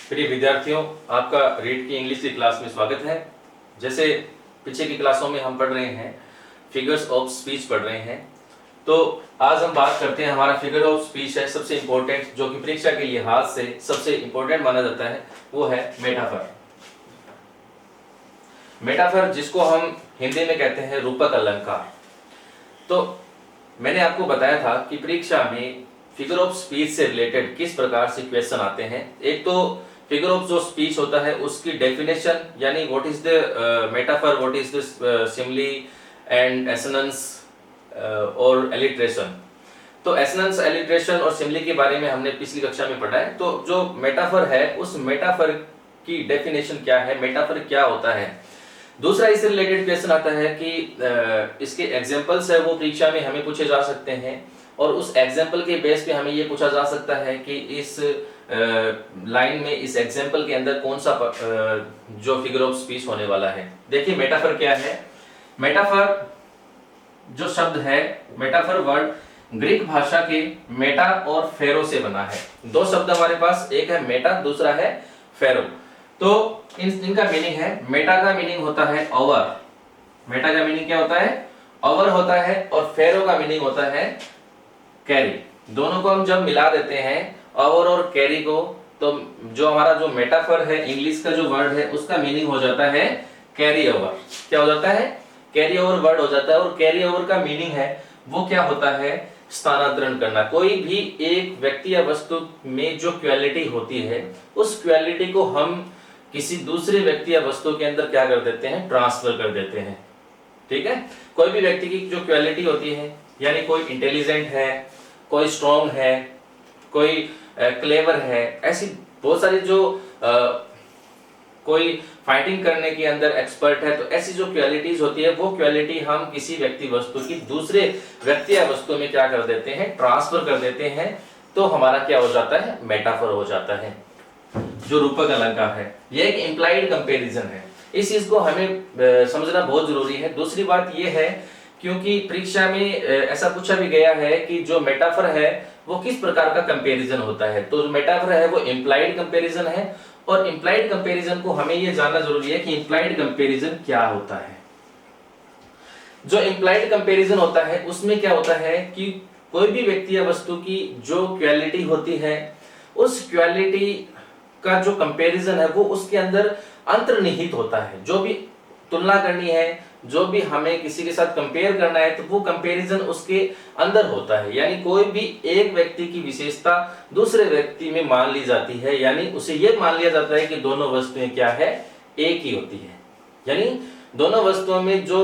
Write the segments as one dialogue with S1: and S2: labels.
S1: प्रिय विद्यार्थियों, आपका रीड की इंग्लिश की क्लास में स्वागत है। जैसे पीछे की क्लासों में हम पढ़ रहे हैं, फिगर्स ऑफ स्पीच पढ़ रहे हैं, तो आज हम बात करते हैं, हमारा फिगर ऑफ स्पीच है सबसे इंपॉर्टेंट, जो कि परीक्षा के लिहाज से सबसे इंपॉर्टेंट माना जाता है, वो है मेटाफर। मेटाफर जिसको हम हिंदी में कहते हैं रूपक अलंकार। तो मैंने आपको बताया था कि परीक्षा में फिगर ऑफ स्पीच से रिलेटेड किस प्रकार से क्वेश्चन आते हैं। एक तो फिगर ऑफ जो स्पीच होता है उसकी डेफिनेशन, यानी what is the metaphor, what is the simile and assonance और एलिट्रेशन। तो एसोनेंस, एलिट्रेशन और सिमिली के बारे में हमने पिछली कक्षा में पढ़ा है। तो जो मेटाफर है, उस मेटाफर की डेफिनेशन क्या है, मेटाफर क्या होता है। दूसरा इससे रिलेटेड क्वेश्चन आता है कि इसके एग्जांपल्स है वो परीक्षा में हमें पूछे जा सकते हैं, और उस एग्जाम्पल के बेस पे हमें ये पूछा जा सकता है कि इस लाइन में, इस एग्जाम्पल के अंदर कौन सा जो फिगर ऑफ स्पीच होने वाला है। देखिए मेटाफर क्या है। मेटाफर जो शब्द है, मेटाफर वर्ड ग्रीक भाषा के मेटा और फेरो से बना है। दो शब्द हमारे पास, एक है मेटा, दूसरा है फेरो। तो इनका मीनिंग है, मेटा का मीनिंग होता है ओवर। मेटा का मीनिंग क्या होता है? ओवर होता है। और फेरो का मीनिंग होता है कैरी। दोनों को हम जब मिला देते हैं, ओवर और कैरी को, तो जो हमारा जो मेटाफर है, इंग्लिश का जो वर्ड है, उसका मीनिंग हो जाता है कैरी ओवर। क्या हो जाता है? कैरी ओवर वर्ड हो जाता है। और कैरी ओवर का मीनिंग है वो क्या होता है? स्थानांतरण करना। कोई भी एक व्यक्ति या वस्तु में जो क्वालिटी होती है, उस क्वालिटी को हम किसी दूसरे व्यक्ति या वस्तु के अंदर क्या कर देते हैं? ट्रांसफर कर देते हैं। ठीक है। कोई भी व्यक्ति की जो क्वालिटी होती है, यानी कोई इंटेलिजेंट है, कोई स्ट्रॉन्ग है, कोई क्लेवर है, ऐसी बहुत सारी जो कोई फाइटिंग करने के अंदर एक्सपर्ट है, तो ऐसी जो क्वालिटीज होती है, वो क्वालिटी हम किसी व्यक्ति वस्तु की दूसरे व्यक्ति या वस्तु में क्या कर देते हैं? ट्रांसफर कर देते हैं। तो हमारा क्या हो जाता है? मेटाफर हो जाता है, जो रूपक अलंकार है। यह एक इंप्लाइड कंपैरिजन है। इस चीज को हमें समझना बहुत जरूरी है। दूसरी बात यह है, क्योंकि परीक्षा में ऐसा पूछा भी गया है कि जो मेटाफर है वो किस प्रकार का कंपैरिजन होता है। तो जो मेटाफर है वो इंप्लाइड कंपैरिजन है, और इंप्लाइड कंपैरिजन को हमें ये जानना जरूरी है कि इंप्लाइड कंपैरिजन क्या होता है। जो इंप्लाइड कंपैरिजन होता है उसमें क्या होता है कि कोई भी व्यक्ति या वस्तु की जो क्वालिटी होती है, उस क्वालिटी का जो कंपैरिजन है वो उसके अंदर अंतर्निहित होता है। जो भी तुलना करनी है, जो भी हमें किसी के साथ कंपेयर करना है, तो वो कंपैरिजन उसके अंदर होता है। यानी कोई भी एक व्यक्ति की विशेषता दूसरे व्यक्ति में मान ली जाती है, यानी उसे ये मान लिया जाता है कि दोनों वस्तुएं क्या है? एक ही होती है। यानी दोनों वस्तुओं में जो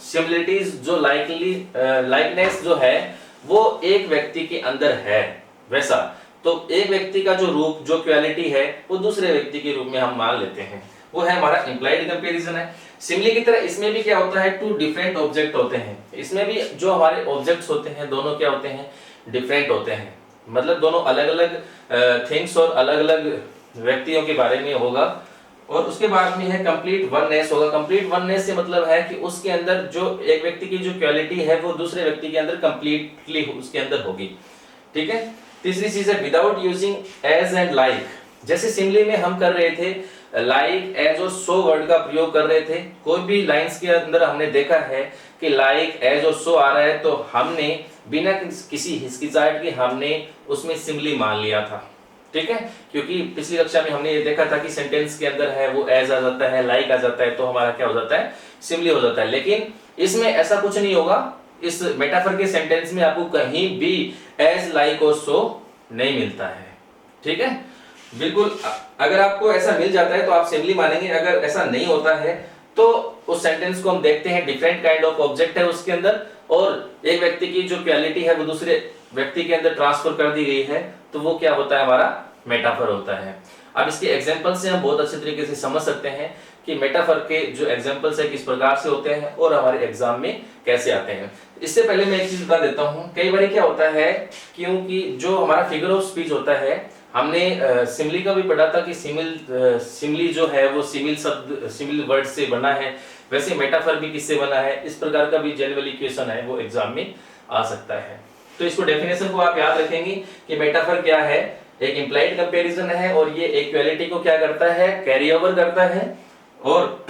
S1: सिमिलरिटीज, जो लाइकनेस जो है, वो एक व्यक्ति के अंदर है। वैसा तो एक व्यक्ति का जो रूप, जो क्वालिटी है, वो दूसरे व्यक्ति के रूप में हम मान लेते हैं, वो है हमारा इंप्लाइड कंपैरिजन है। सिमिली की तरह इसमें भी क्या होता है? टू डिफरेंट ऑब्जेक्ट होते हैं। इसमें भी जो हमारे ऑब्जेक्ट्स होते हैं, दोनों क्या होते हैं? डिफरेंट होते हैं। मतलब दोनों अलग अलग थिंग्स और अलग अलग व्यक्तियों के बारे में होगा। और उसके बाद में है कंप्लीट वननेस होगा। कंप्लीट वननेस से मतलब है कि उसके अंदर जो एक व्यक्ति की जो क्वालिटी है, वो दूसरे व्यक्ति के अंदर कंप्लीटली उसके अंदर होगी। ठीक है। तीसरी चीज है without using as and like. जैसे सिमिली में हम कर रहे थे लाइक, एज और सो वर्ड का प्रयोग कर रहे थे। कोई भी लाइंस के अंदर हमने देखा है कि लाइक, एज और सो आ रहा है, तो हमने बिना किसी हिचकिचाहट के हमने उसमें सिमिली मान लिया था। ठीक है। क्योंकि पिछली कक्षा में हमने ये देखा था कि सेंटेंस के अंदर है वो एज आ जाता है, लाइक आ जाता है, तो हमारा क्या हो जाता है? सिमिली हो जाता है। लेकिन इसमें ऐसा कुछ नहीं होगा। इस मेटाफर के सेंटेंस में आपको कहीं भी एज, लाइक और सो नहीं मिलता है। ठीक है। बिल्कुल, अगर आपको ऐसा मिल जाता है तो आप सिमिली मानेंगे। अगर ऐसा नहीं होता है तो उस सेंटेंस को हम देखते हैं डिफरेंट काइंड ऑफ ऑब्जेक्ट है उसके अंदर, और एक व्यक्ति की जो क्वालिटी है वो दूसरे व्यक्ति के अंदर ट्रांसफर कर दी गई है, तो वो क्या होता है? हमारा मेटाफर होता है। अब इसके एग्जांपल से हम बहुत अच्छे तरीके से समझ सकते हैं कि मेटाफर के जो एग्जांपल्स है किस प्रकार से होते हैं और हमारे एग्जाम में कैसे आते हैं। इससे पहले मैं एक चीज बता देता हूँ। कई बार क्या होता है, क्योंकि जो हमारा फिगर ऑफ स्पीच होता है, हमने सिमिली का भी पढ़ा था कि सिमिली जो है वो सिमिल वर्ड से बना है। वैसे मेटाफर भी किससे बना है? इस प्रकार का भी जनरली क्वेश्चन है वो एग्जाम में आ सकता है। तो इसको डेफिनेशन को आप याद रखेंगे कि मेटाफर क्या है। एक इम्प्लाइड कंपैरिजन है और ये इक्वालिटी को क्या करता है, कैरी ओवर करता है। और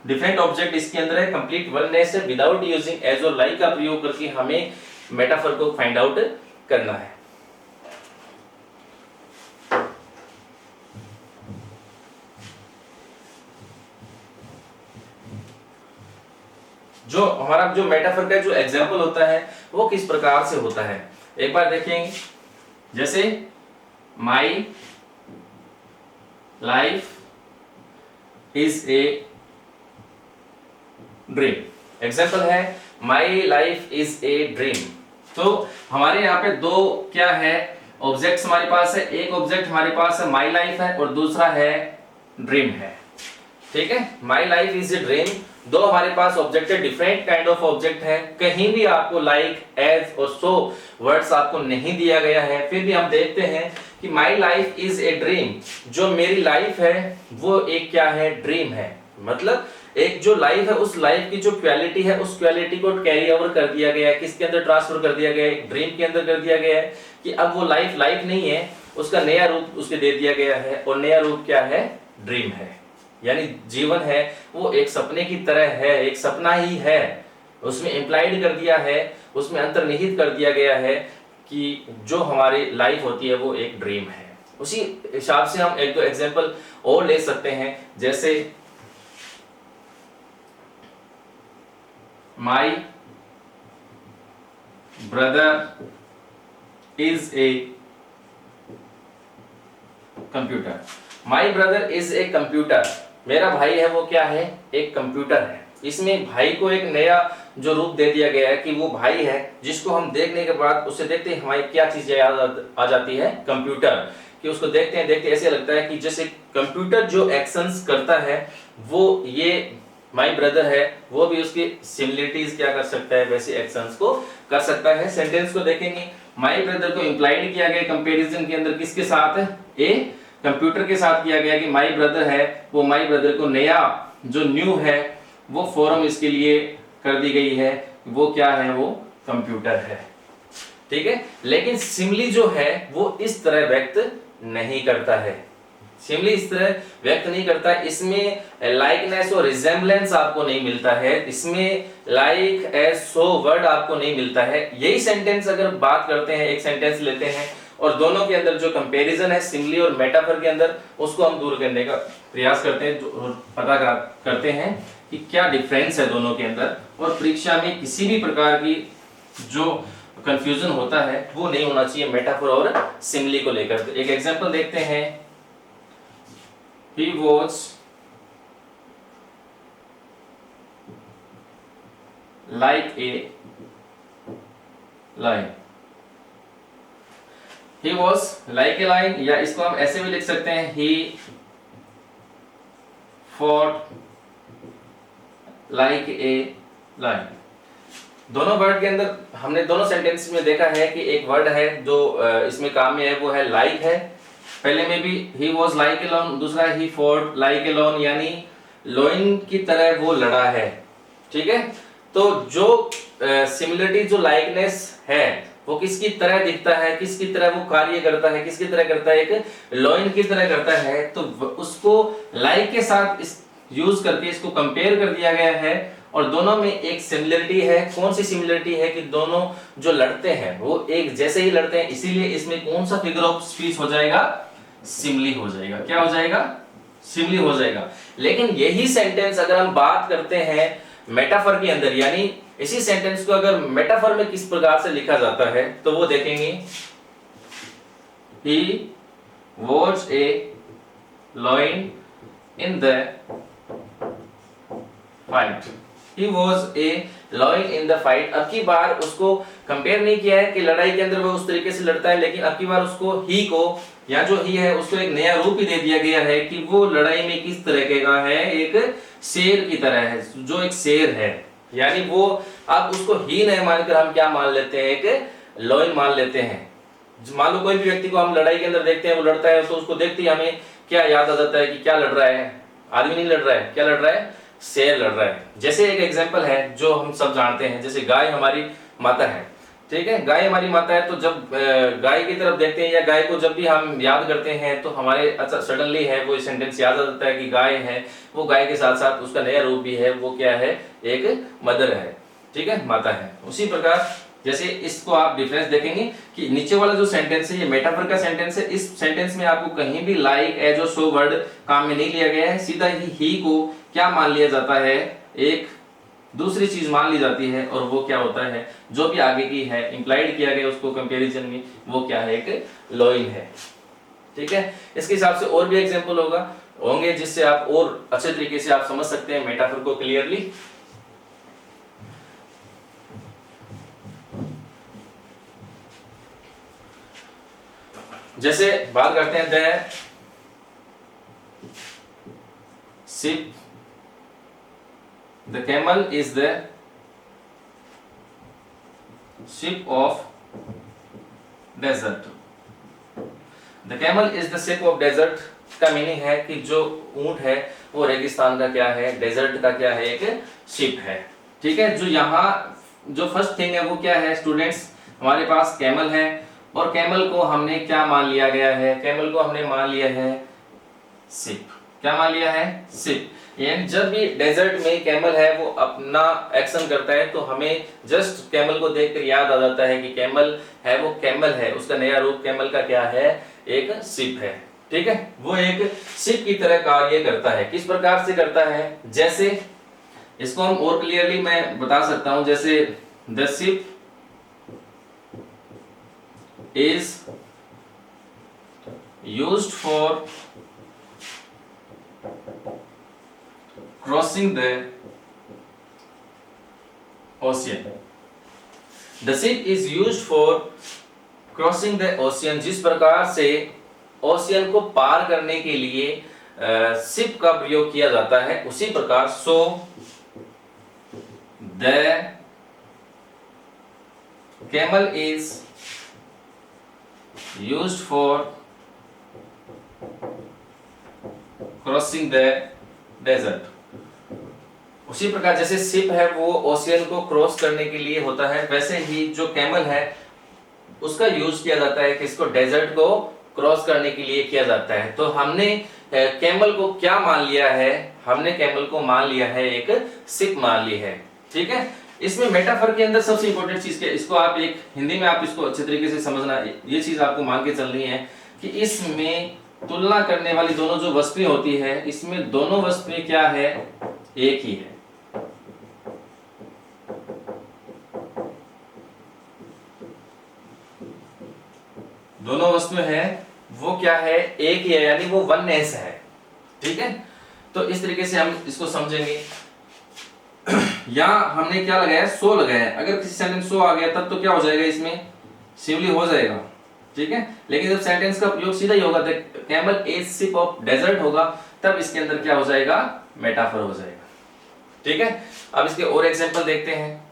S1: डिफरेंट ऑब्जेक्ट इसके अंदर है, कंप्लीट वननेस है, विदाउट यूजिंग एज और लाइक का प्रयोग करके हमें मेटाफर को फाइंड आउट करना है। जो हमारा जो मेटाफर का जो एग्जाम्पल होता है वो किस प्रकार से होता है, एक बार देखेंगे। जैसे my life is a dream, example है my life is a dream. तो हमारे यहाँ पे दो क्या है ऑब्जेक्ट्स हमारे पास है, एक ऑब्जेक्ट हमारे पास है माई लाइफ है और दूसरा है ड्रीम है, ठीक है। My life is a dream, दो हमारे पास ऑब्जेक्ट है, डिफरेंट काइंड ऑफ ऑब्जेक्ट है, कहीं भी आपको लाइक एज और सो वर्ड्स आपको नहीं दिया गया है, फिर भी हम देखते हैं कि माई लाइफ इज ए ड्रीम, जो मेरी लाइफ है वो एक क्या है, ड्रीम है। मतलब एक जो लाइफ है उस लाइफ की जो क्वालिटी है उस क्वालिटी को कैरी ओवर कर दिया गया है, किसके अंदर ट्रांसफर कर दिया गया है, एक ड्रीम के अंदर कर दिया गया है कि अब वो लाइफ लाइफ नहीं है, उसका नया रूप उसके दे दिया गया है और नया रूप क्या है, ड्रीम है। यानी जीवन है वो एक सपने की तरह है, एक सपना ही है, उसमें इम्प्लाइड कर दिया है, उसमें अंतर्निहित कर दिया गया है कि जो हमारी लाइफ होती है वो एक ड्रीम है। उसी हिसाब से हम एक दो एग्जांपल और ले सकते हैं, जैसे my brother is a computer, my brother is a computer, मेरा भाई है वो क्या है, एक कंप्यूटर है। इसमें भाई को एक नया जो रूप दे दिया गया है कि वो भाई है जिसको हम देखने के बाद उसे देखते हैं हमारी क्या चीज याद आ जाती है, कंप्यूटर, कि उसको देखते हैं देखते ऐसे लगता है कि जैसे कंप्यूटर जो एक्शंस करता है वो ये माई ब्रदर है वो भी उसकी सिमिलरिटीज क्या कर सकता है, वैसे एक्शंस को कर सकता है। सेंटेंस को देखेंगे, माई ब्रदर को इंप्लाइड किया गया कंपैरिजन के अंदर किसके साथ है, ए कंप्यूटर के साथ किया गया कि माई ब्रदर है वो माई ब्रदर को नया जो न्यू है वो फॉर्म इसके लिए कर दी गई है, वो क्या है, वो कंप्यूटर है, ठीक है। लेकिन सिमिली जो है वो इस तरह व्यक्त नहीं करता है, सिमिली इस तरह व्यक्त नहीं करता, इसमें लाइकनेस और रिजेम्बलेंस आपको नहीं मिलता है, इसमें लाइक एज सो वर्ड आपको नहीं मिलता है। यही सेंटेंस अगर बात करते हैं, एक सेंटेंस लेते हैं और दोनों के अंदर जो कंपैरिजन है सिमिली और मेटाफर के अंदर, उसको हम दूर करने का प्रयास करते हैं, पता करते हैं कि क्या डिफरेंस है दोनों के अंदर, और परीक्षा में किसी भी प्रकार की जो कंफ्यूजन होता है वो नहीं होना चाहिए मेटाफर और सिमिली को लेकर। एक एग्जांपल देखते हैं, he was like a lion, he was like a lion, या इसको हम ऐसे भी लिख सकते हैं he fought like a lion। दोनों वर्ड के अंदर हमने दोनों सेंटेंस में देखा है कि एक वर्ड है जो इसमें काम में है वो है लाइक है, पहले में भी he was like a lion, दूसरा he fought like a lion, यानी लोइन की तरह वो लड़ा है, ठीक है। तो जो सिमिलरिटी जो लाइकनेस है वो किसकी तरह दिखता है, किसकी तरह वो कार्य करता है, किसकी तरह करता है, एक लोइन की तरह करता है, तो उसको लाइक के साथ इस यूज करके इसको कंपेयर कर दिया गया है और दोनों में एक सिमिलरिटी है। कौन सी सिमिलरिटी है कि दोनों जो लड़ते हैं वो एक जैसे ही लड़ते हैं, इसीलिए इसमें कौन सा फिगर ऑफ स्पीच हो जाएगा, सिमिली हो जाएगा। क्या हो जाएगा, सिमिली हो जाएगा। लेकिन यही सेंटेंस अगर हम बात करते हैं मेटाफर के अंदर, यानी इसी सेंटेंस को अगर मेटाफर में किस प्रकार से लिखा जाता है तो वो देखेंगे, he was a lion in the fight, he was a lion in the fight। अब की बार उसको कंपेयर नहीं किया है कि लड़ाई के अंदर वो उस तरीके से लड़ता है, लेकिन अब की बार उसको ही को या जो ही है उसको एक नया रूप ही दे दिया गया है कि वो लड़ाई में किस तरह का है, एक शेर की तरह है, जो एक शेर है। यानी वो अब उसको ही नहीं मानकर हम क्या मान लेते हैं, एक लॉयन मान लेते हैं। मान लो कोई भी व्यक्ति को हम लड़ाई के अंदर देखते हैं, वो लड़ता है तो उसको देखते ही हमें क्या याद आ जाता है कि क्या लड़ रहा है, आदमी नहीं लड़ रहा है, क्या लड़ रहा है, शेर लड़ रहा है। जैसे एक एग्जाम्पल है जो हम सब जानते हैं, जैसे गाय हमारी माता है, ठीक है, गाय हमारी माता है, तो जब गाय की तरफ देखते हैं या गाय को जब भी हम याद करते हैं तो हमारे अच्छा सडनली है वो सेंटेंस याद आ जाता है कि गाय है, वो गाय के साथ साथ उसका नया रूप भी है, वो क्या है, एक मदर है, ठीक है, माता है। उसी प्रकार जैसे इसको आप डिफरेंस देखेंगे कि नीचे वाला जो सेंटेंस है ये मेटाफर का सेंटेंस है, इस सेंटेंस में आपको कहीं भी लाइक, एज और सो वर्ड काम में नहीं लिया गया है, सीधा ही को क्या मान लिया जाता है, एक दूसरी चीज मान ली जाती है, और वो क्या होता है, जो भी आगे की है इंप्लाइड किया गया उसको कंपैरिजन में, वो क्या है, एक लोइन है, ठीक है। इसके हिसाब से और भी एग्जांपल होंगे जिससे आप और अच्छे तरीके से आप समझ सकते हैं मेटाफर को क्लियरली। जैसे बात करते हैं the ship, the camel is the ship of desert. The camel is the ship of desert का मीनिंग है कि जो ऊंट है वो रेगिस्तान का क्या है, डेजर्ट का क्या है, एक शिप है, ठीक है। जो यहाँ जो फर्स्ट थिंग है वो क्या है स्टूडेंट्स, हमारे पास कैमल है, और कैमल को हमने क्या मान लिया गया है, कैमल को हमने मान लिया है शिप। क्या मान लिया है, शिप। यानी जब भी डेजर्ट में कैमल है वो अपना एक्शन करता है तो हमें जस्ट कैमल को देखकर याद आ जाता है कि कैमल है वो कैमल है, उसका नया रूप कैमल का क्या है, एक शिप है, ठीक है। वो एक शिप की तरह कार्य करता है। किस प्रकार से करता है, जैसे इसको हम और क्लियरली मैं बता सकता हूं, जैसे the ship is used for crossing the ocean. The ship is used for crossing the ocean। जिस प्रकार से ओशियन को पार करने के लिए शिप का प्रयोग किया जाता है, उसी प्रकार सो the camel is used for crossing the desert। उसी प्रकार जैसे शिप है वो ओशियन को क्रॉस करने के लिए होता है, वैसे ही जो कैमल है उसका यूज किया जाता है कि इसको डेजर्ट को क्रॉस करने के लिए किया जाता है। तो हमने कैमल को क्या मान लिया है, हमने कैमल को मान लिया है एक शिप मान ली है, ठीक है। इसमें मेटाफर के अंदर सबसे इंपॉर्टेंट चीज क्या, इसको आप एक हिंदी में आप इसको अच्छे तरीके से समझना, ये चीज आपको मान के चलनी है कि इसमें तुलना करने वाली दोनों जो वस्तुएं होती है, इसमें दोनों वस्तुएं क्या है, एक ही है, दोनों वस्तुएं हैं वो क्या है, एक ही है, यानी वो वननेस है, ठीक है। तो इस तरीके से हम इसको समझेंगे। यहां हमने क्या लगाया, सो लगाया, अगर किसी सेंटेंस सो आ गया तब तो क्या हो जाएगा, इसमें सिवली हो जाएगा, ठीक है। लेकिन जब सेंटेंस का प्रयोग सीधा ही होगा, camel is ship of desert होगा, तब इसके अंदर क्या हो जाएगा, मेटाफर हो जाएगा, ठीक है। अब इसके और एग्जांपल देखते हैं।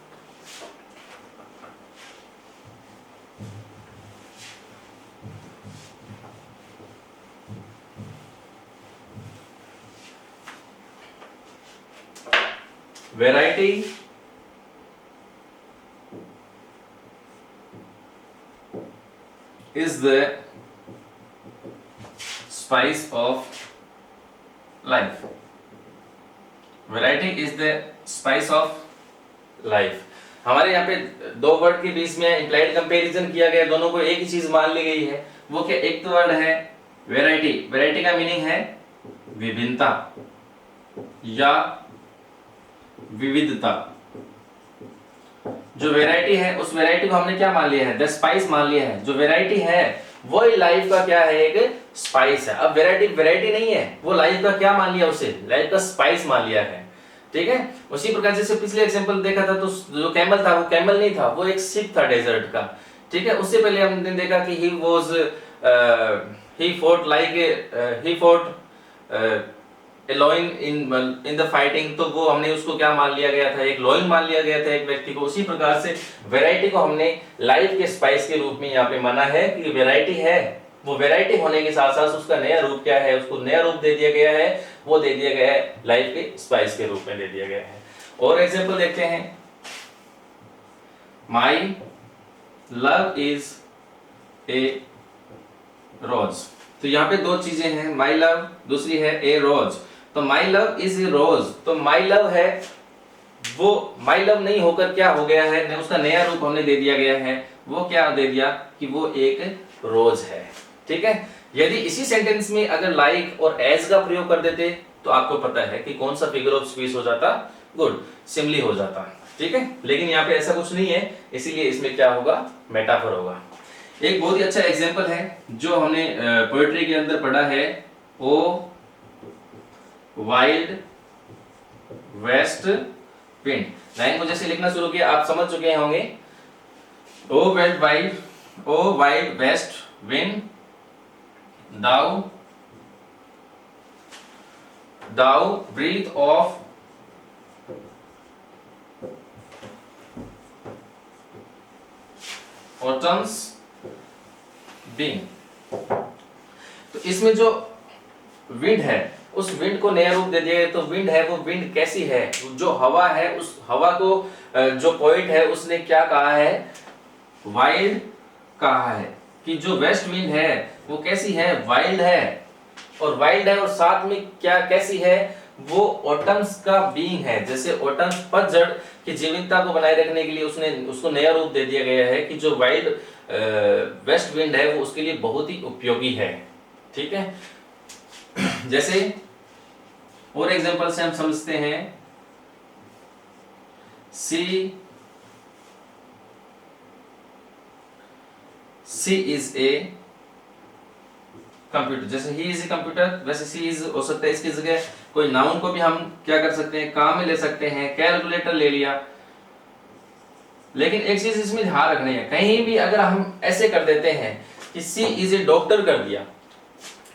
S1: Variety is the spice of life। Variety is the spice of life। हमारे यहाँ पे दो वर्ड के बीच में इम्प्लाइड कंपैरिजन किया गया, दोनों को एक ही चीज मान ली गई है, वो क्या, एक तो वर्ड है वेराइटी। वेराइटी का मीनिंग है विभिन्नता या विविधता। जो वैरायटी है उस वैरायटी को हमने क्या मान लिया है, द स्पाइस मान लिया है। जो वैरायटी है वो लाइफ का क्या है, एक स्पाइस है। अब वैरायटी वैरायटी नहीं है, वो लाइफ का क्या मान लिया, उसे लाइफ का स्पाइस मान लिया है, ठीक है। उसी प्रकार जैसे पिछले एग्जांपल देखा था, तो जो कैमल था वो कैमल नहीं था, वो एक शिप था डेजर्ट का, ठीक है। उससे पहले हमने देखा कि he fought a loin in the fighting, तो वो हमने उसको क्या मान लिया गया था, एक loin मान लिया गया था एक व्यक्ति को। उसी प्रकार से वैरायटी को हमने लाइफ के स्पाइस के रूप में यहाँ पे माना है कि वैरायटी है, वो वैरायटी होने के साथ साथ उसका नया रूप क्या है, उसको नया रूप दे दिया गया है, वो दे दिया गया है लाइफ के स्पाइस के रूप में दे दिया गया है। और एग्जांपल देखते हैं, माई लव इज ए रोज। तो यहाँ पे दो चीजें हैं, माई लव, दूसरी है ए रोज। तो माई लव इज ए रोज, तो माई लव है वो माई लव नहीं होकर क्या हो गया है, उसका नया रूप हमने दे दिया गया है, वो क्या दे दिया कि वो एक रोज है। ठीक है, यदि इसी सेंटेंस में अगर लाइक और एज का प्रयोग कर देते तो आपको पता है कि कौन सा फिगर ऑफ स्पीच हो जाता, गुड, सिमली हो जाता। ठीक है, लेकिन यहाँ पे ऐसा कुछ नहीं है, इसीलिए इसमें क्या होगा, मेटाफर होगा। एक बहुत ही अच्छा एग्जांपल है जो हमने पोएट्री के अंदर पढ़ा है, O wild west wind. Line को जैसे लिखना शुरू किया आप समझ चुके होंगे, O wild west wind, thou breath of autumn's being। तो इसमें जो विंड है उस विंड को नया रूप दे दिया गया। तो विंड है वो विंड कैसी है, जो हवा है, उस हवा को जो पोइट है उसने क्या कहा है, वाइल्ड कहा है कि जो वेस्ट विंड है वो कैसी है, वाइल्ड है। और वाइल्ड है और साथ में क्या कैसी है, वो ऑटम्स का बीइंग है। जैसे ऑटम्स पतझड़ की जीवंतता को बनाए रखने के लिए उसको नया रूप दे दिया गया है कि जो वाइल्ड वेस्ट विंड है वो उसके लिए बहुत ही उपयोगी है। ठीक है, जैसे और एग्जांपल से हम समझते हैं, सी इज ए कंप्यूटर। जैसे ही इज ए कंप्यूटर, वैसे सी इज हो सकता है, इसकी जगह कोई नाउन को भी हम क्या कर सकते हैं, काम में ले सकते हैं, कैलकुलेटर ले लिया। लेकिन एक चीज इसमें ध्यान रखनी है, कहीं भी अगर हम ऐसे कर देते हैं कि सी इज ए डॉक्टर कर दिया,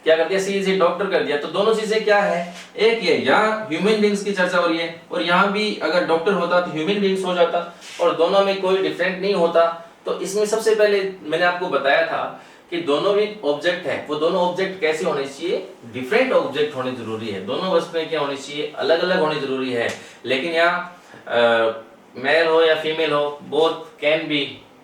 S1: क्या कर दिया, सी इज ए डॉक्टर कर दिया, तो दोनों चीजें क्या है, एक ही है। यहाँ ह्यूमन बींग्स की चर्चा हो रही है और यहाँ भी अगर डॉक्टर होता तो ह्यूमन बींग्स हो जाता और दोनों में कोई डिफरेंट नहीं होता। तो इसमें सबसे पहले मैंने आपको बताया था कि दोनों भी ऑब्जेक्ट है, वो दोनों ऑब्जेक्ट कैसे होने चाहिए, डिफरेंट ऑब्जेक्ट होने जरूरी है। दोनों वस्तुएं क्या होनी चाहिए, अलग अलग होनी जरूरी है। लेकिन यहाँ मेल हो या फीमेल हो, both can be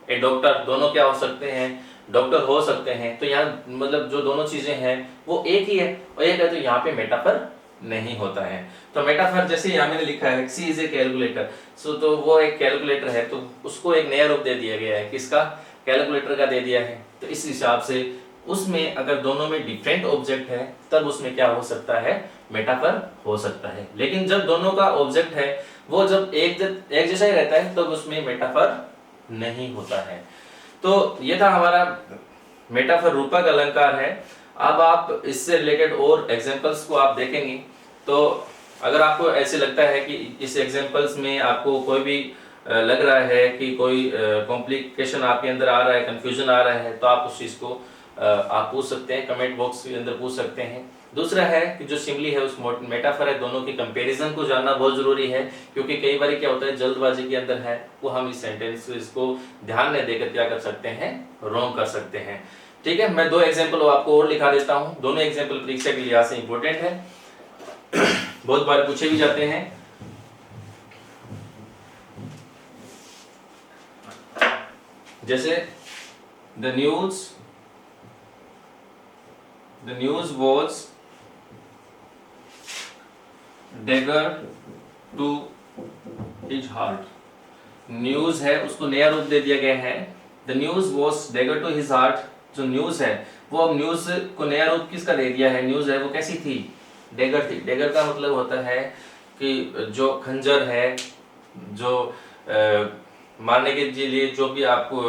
S1: A doctor, दोनों क्या हो सकते हैं, डॉक्टर हो सकते हैं। तो यहाँ मतलब जो दोनों चीजें हैं वो एक ही है और एक है, तो यहाँ पे मेटाफर नहीं होता है। तो मेटाफर जैसे यहाँ मैंने लिखा है सी इज ए कैलकुलेटर, सो तो वो एक कैलकुलेटर है, तो उसको एक नया रूप दे दिया गया है, किसका, कैलकुलेटर का दे दिया है। तो इस हिसाब से उसमें अगर दोनों में डिफरेंट ऑब्जेक्ट है तब उसमें क्या हो सकता है, मेटाफर हो सकता है। लेकिन जब दोनों का ऑब्जेक्ट है वो जब एक जैसा ही रहता है तब उसमें मेटाफर नहीं होता है। तो ये था हमारा मेटाफर रूपक अलंकार है। अब आप इससे रिलेटेड और एग्जांपल्स को आप देखेंगे तो अगर आपको ऐसे लगता है कि इस एग्जांपल्स में आपको कोई भी लग रहा है कि कोई कॉम्प्लिकेशन आपके अंदर आ रहा है, कंफ्यूजन आ रहा है, तो आप उस चीज को आप पूछ सकते हैं, कमेंट बॉक्स के अंदर पूछ सकते हैं। दूसरा है कि जो सिमली है उस मेटाफर है, दोनों की कंपैरिजन को जानना बहुत जरूरी है, क्योंकि कई बार क्या होता है जल्दबाजी के अंदर है वो हम इस सेंटेंस को ध्यान नहीं देकर क्या कर सकते हैं, रॉन्ग कर सकते हैं। ठीक है, मैं दो एग्जांपल आपको और लिखा देता हूं। दोनों एग्जांपल परीक्षा के लिहाज से इंपॉर्टेंट है, बहुत बार पूछे भी जाते हैं। जैसे the news was dagger to his heart। News है उसको नया रूप दे दिया गया है, the news was dagger to his heart। जो न्यूज है वो अब न्यूज को नया रूप किसका दे दिया है, न्यूज है वो कैसी थी, डेगर थी। डेगर का मतलब होता है कि जो खंजर है, जो मारने के लिए जो भी आपको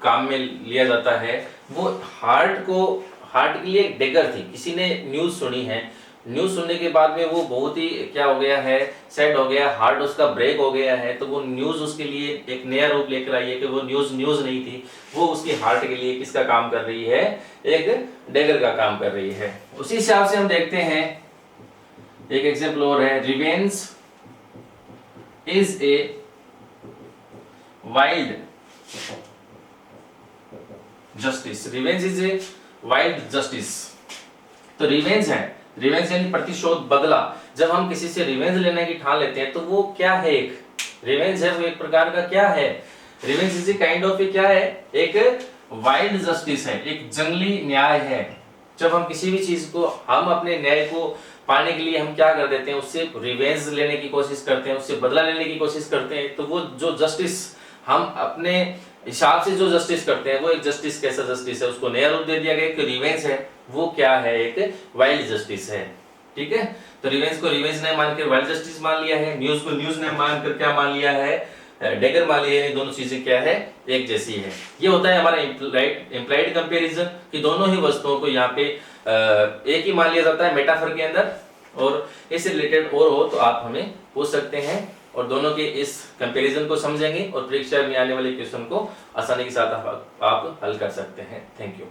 S1: काम में लिया जाता है, वो हार्ट के लिए एक डेगर थी। किसी ने न्यूज सुनी है, न्यूज सुनने के बाद में वो बहुत ही क्या हो गया है, सैड हो गया, हार्ट उसका ब्रेक हो गया है, तो वो न्यूज उसके लिए एक नया रूप लेकर आई है कि वो न्यूज नहीं थी, वो उसके हार्ट के लिए किसका काम कर रही है, एक डेगर का काम कर रही है। उसी हिसाब से हम देखते हैं एक एग्जांपल और है, revenge is a wild justice. Revenge is a wild justice. तो रिवेंज है, रिवेंज यानी प्रतिशोध, बदला। जब हम किसी से रिवेंज लेने की ठान लेते हैं तो वो क्या है, एक रिवेंज है वो एक प्रकार का क्या है, revenge is a kind of क्या है, एक वाइल्ड जस्टिस है, एक जंगली न्याय है। जब हम किसी भी चीज को, हम अपने न्याय को पाने के लिए हम क्या कर देते हैं, उससे रिवेंज लेने की कोशिश करते हैं, उससे बदला लेने की कोशिश करते हैं, तो वो जो जस्टिस हम अपने हिसाब से जो जस्टिस करते हैं वो एक जस्टिस कैसा जस्टिस है, उसको नया रूप दे दिया गया, एक रिवेंज है, वो क्या है, एक वाइल्ड जस्टिस है। ठीक है, तो रिवेंज को रिवेंज ने मानकर वाइल्ड जस्टिस मान लिया है, न्यूज को न्यूज ने मानकर क्या मान लिया है, डेगर मान लिया है। दोनों चीजें क्या है, एक जैसी है। ये होता है हमारा इम्प्लाइड कंपैरिजन कि दोनों ही वस्तुओं को यहाँ पे एक ही मान लिया जाता है मेटाफर के अंदर, और इससे रिलेटेड और हो तो आप हमें पूछ सकते हैं, और दोनों के इस कंपैरिजन को समझेंगे और परीक्षा में आने वाले क्वेश्चन को आसानी के साथ आप हल कर सकते हैं। Thank you.